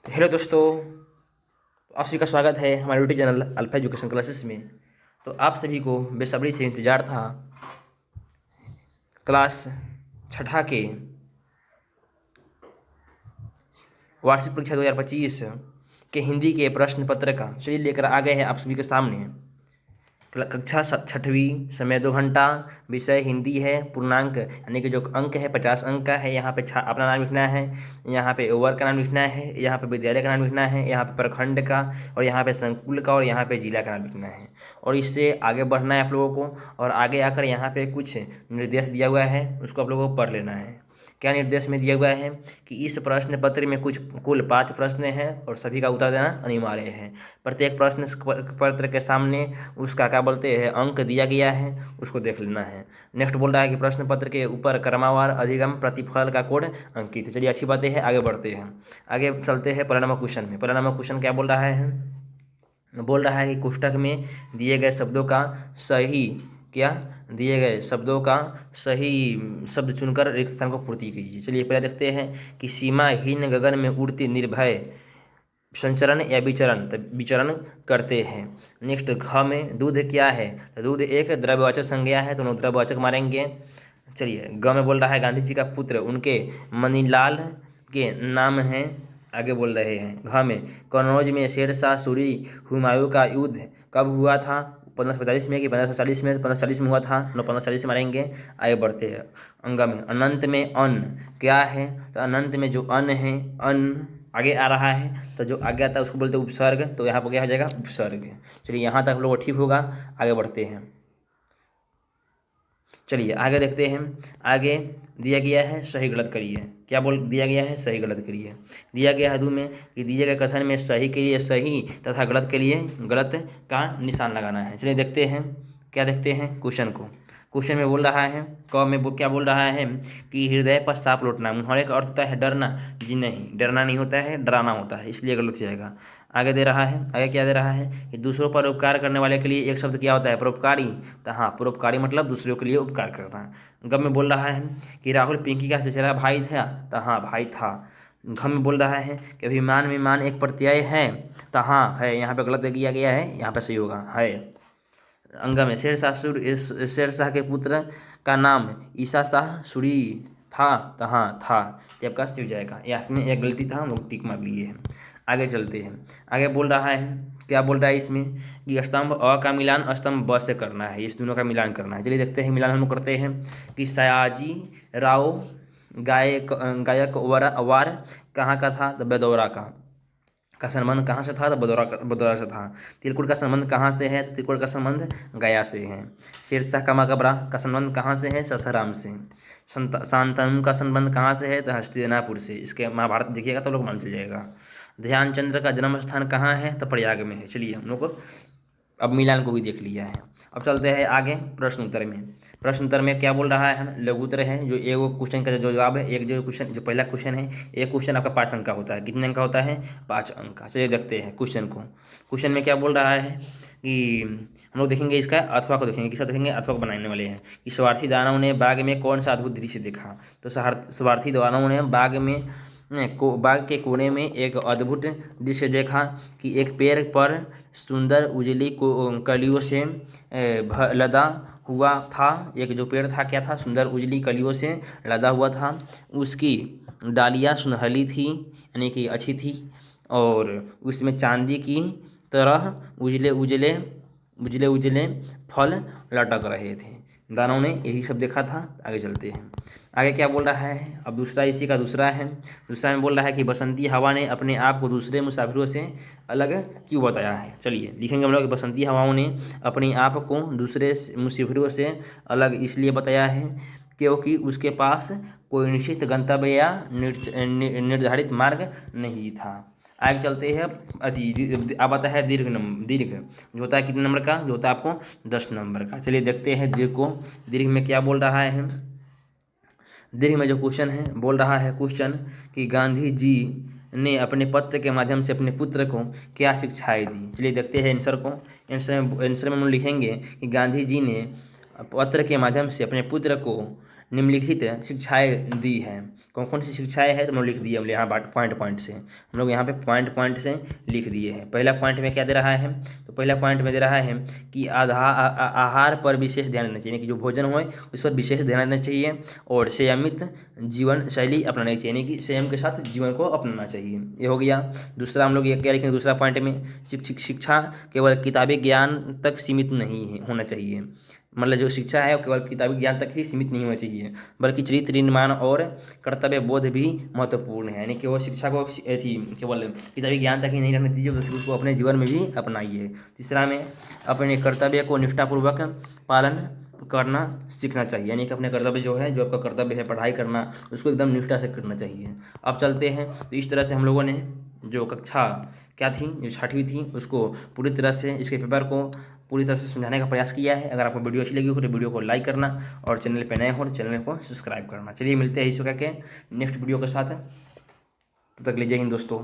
तो हेलो दोस्तों, आप सभी का स्वागत है हमारे YouTube channel alpha education classes में। तो आप सभी को बेसब्री से इंतज़ार था क्लास छठा के वार्षिक परीक्षा 2025 के हिंदी के प्रश्न पत्र का। चलिए लेकर आ गए हैं आप सभी के सामने। कक्षा छठवीं, समय 2 घंटा, विषय हिंदी है, पूर्णांक यानी कि जो अंक है 50 अंक का है। यहाँ पे अपना नाम लिखना है, यहाँ पे वर्ग का नाम लिखना है, यहाँ पे विद्यालय का नाम लिखना है, यहाँ पे प्रखंड का, और यहाँ पे संकुल का, और यहाँ पे जिला का नाम लिखना है। और इससे आगे बढ़ना है आप लोगों को। और आगे आकर यहाँ पे कुछ निर्देश दिया हुआ है, उसको आप लोगों को पढ़ लेना है। क्या निर्देश में दिया हुआ है कि इस प्रश्न पत्र में कुल 5 प्रश्न हैं और सभी का उत्तर देना अनिवार्य है। प्रत्येक प्रश्न पत्र के सामने उसका क्या बोलते हैं अंक दिया गया है, उसको देख लेना है। नेक्स्ट बोल रहा है कि प्रश्न पत्र के ऊपर क्रमवार अधिगम प्रतिफल का कोड अंकित है। चलिए अच्छी बातें हैं, आगे बढ़ते हैं। आगे चलते हैं पहला नंबर क्वेश्चन में। पहला नंबर क्वेश्चन क्या बोल रहा है कि कोष्ठक में दिए गए शब्दों का सही दिए गए शब्दों का सही शब्द चुनकर रिक्त स्थान को पूर्ति कीजिए। चलिए पहले देखते हैं कि सीमाहीन गगन में उड़ती निर्भय संचरण या विचरण करते हैं। नेक्स्ट, घ में दूध क्या है? तो दूध एक द्रव्यवाचक संज्ञा है, तो द्रव्यवाचक मारेंगे। चलिए, ग में बोल रहा है गांधी जी का पुत्र उनके मनीलाल के नाम हैं। आगे बोल रहे हैं घ में कन्नौज में शेरशाह सूरी हुमायूं का युद्ध कब हुआ था? 1545 में कि 1540 में? 1540 में हुआ था, 1540 मारेंगे। आगे बढ़ते हैं। अंग में अनंत में अन्न क्या है? तो अनंत में जो अन्न है, अन्न आगे आ रहा है, तो जो आगे आता है उसको बोलते हैं उपसर्ग, तो यहाँ पर क्या हो जाएगा? उपसर्ग। चलिए यहाँ तक हम लोग ठीक होगा, आगे बढ़ते हैं। चलिए आगे देखते हैं। आगे दिया गया है सही गलत करिए। क्या दिया गया है? सही गलत करिए। दिया गया है दो में कि दिए गए कथन में सही के लिए सही तथा गलत के लिए गलत का निशान लगाना है। चलिए देखते हैं, क्या देखते हैं क्वेश्चन को। क्वेश्चन में बोल रहा है क में क्या बोल रहा है कि हृदय पर सांप लौटना। मुहावरे का अर्थ होता है डरना। जी नहीं, डरना नहीं होता है, डराना होता है, इसलिए गलत हो जाएगा। आगे दे रहा है, आगे क्या दे रहा है कि दूसरों पर उपकार करने वाले के लिए एक शब्द क्या होता है? परोपकारी। तो हाँ, परोपकारी मतलब दूसरों के लिए उपकार करना। गम में बोल रहा है कि राहुल पिंकी का चचेरा भाई था। तो हाँ, भाई था। घम में बोल रहा है कि अभिमान में मान एक प्रत्यय है। तो हाँ है, यहाँ पे गलत किया गया है, यहाँ पे सही होगा है। अंग में शेरशाह के पुत्र का नाम ईसा शाह सूरी था। तो हाँ था, तो आपका सही हो जाएगा। या इसमें एक गलती था, हम लोग टिक मार लिए हैं। आगे चलते हैं। आगे बोल रहा है, क्या बोल रहा है इसमें कि स्तंभ अ का मिलान स्तंभ ब से करना है, इस दोनों का मिलान करना है। चलिए देखते हैं, मिलान हम लोग करते हैं कि सयाजी राव गायक वार कहाँ का था? तो बेदौरा का संबंध कहाँ से था? तो बदौरा से था। तिलकुट का संबंध कहाँ से है? तो तिलकुट का संबंध गया से है। शेरशाह का मकबरा का संबंध कहाँ से है? सासाराम से। शांतनु का संबंध कहाँ से है? तो हस्तिनापुर से। इसके महाभारत देखिएगा तो लोग मान चल जाएगा। ध्यानचंद्र का जन्म स्थान कहाँ है? तो प्रयाग में है। चलिए हम लोग अब मिलान को भी देख लिया है। अब चलते हैं आगे प्रश्न उत्तर में। प्रश्न उत्तर में क्या बोल रहा है? हम लघु उत्तर है, जो एक क्वेश्चन का जो जवाब है, एक जो क्वेश्चन जो पहला क्वेश्चन है, एक क्वेश्चन आपका 5 अंक का होता है। कितने अंक का होता है? 5 अंक का। चलिए देखते हैं क्वेश्चन को। क्वेश्चन में क्या बोल रहा है कि हम लोग देखेंगे इसका अथवा को, देखेंगे किसका देखेंगे? अथवा को बनाने वाले हैं कि स्वार्थी दानव ने बाग में कौन सा अद्भुत दृश्य देखा। तो स्वार्थी दानव ने बाग के कोने में एक अद्भुत दृश्य देखा कि एक पेड़ पर सुंदर उजली कलियों से लदा हुआ था। एक जो पेड़ था क्या था? सुंदर उजली कलियों से लदा हुआ था। उसकी डालियाँ सुनहली थी, यानी कि अच्छी थी, और उसमें चांदी की तरह उजले उजले फल लटक रहे थे। दानव ने यही सब देखा था। आगे चलते हैं। आगे क्या बोल रहा है? अब दूसरा इसी का दूसरा है। दूसरा में बोल रहा है कि बसंती हवा ने अपने आप को दूसरे मुसाफिरों से अलग क्यों बताया है। चलिए लिखेंगे हम लोग कि बसंती हवाओं ने अपने आप को दूसरे मुसाफिरों से अलग इसलिए बताया है क्योंकि उसके पास कोई निश्चित गंतव्य या निर्धारित मार्ग नहीं था। आगे चलते हैं। अब आता है दीर्घ जो होता है कितने नंबर का? जो होता है आपको 10 नंबर का। चलिए देखते हैं दीर्घ को। दीर्घ में क्या बोल रहा है? दीर्घ में जो क्वेश्चन है बोल रहा है क्वेश्चन कि गांधी जी ने अपने पत्र के माध्यम से अपने पुत्र को क्या शिक्षाएं दी। चलिए देखते हैं आंसर को। आंसर में हम लिखेंगे कि गांधी जी ने पत्र के माध्यम से अपने पुत्र को निम्नलिखित शिक्षाएं दी हैं। कौन कौन सी शिक्षाएं हैं तो हम लोग लिख दिए, हम यहाँ पॉइंट पॉइंट से हम लोग यहाँ पे पॉइंट पॉइंट से लिख दिए हैं। पहला पॉइंट में क्या दे रहा है, तो पहला पॉइंट में दे रहा है कि आहार पर विशेष ध्यान देना चाहिए, कि जो भोजन हो उस पर विशेष ध्यान देना चाहिए और संयमित जीवन शैली अपनानी चाहिए, यानी कि संयम के साथ जीवन को अपनाना चाहिए। ये हो गया। दूसरा हम लोग ये क्या लिखेंगे, दूसरा पॉइंट में शिक्षा केवल किताबी ज्ञान तक सीमित नहीं होना चाहिए, मतलब जो शिक्षा है वो केवल किताबी ज्ञान तक ही सीमित नहीं होना चाहिए, बल्कि चरित्र निर्माण और कर्तव्य बोध भी महत्वपूर्ण है, यानी कि वो शिक्षा को केवल किताबी ज्ञान तक ही नहीं रहने दीजिए, बल्कि उसको अपने जीवन में भी अपनाइए। तीसरा में अपने कर्तव्य को निष्ठापूर्वक पालन करना सीखना चाहिए, यानी कि अपने कर्तव्य जो है, जो आपका कर्तव्य है पढ़ाई करना, उसको एकदम निष्ठा से करना चाहिए। अब चलते हैं, तो इस तरह से हम लोगों ने जो कक्षा क्या थी, जो छठी थी, उसको पूरी तरह से इसके पेपर को पूरी तरह से समझाने का प्रयास किया है। अगर आपको वीडियो अच्छी लगी हो तो वीडियो को लाइक करना और चैनल पे नए हो तो चैनल को सब्सक्राइब करना। चलिए मिलते हैं इस प्रकार के नेक्स्ट वीडियो के साथ, तब तक लीजिए हिंद दोस्तों।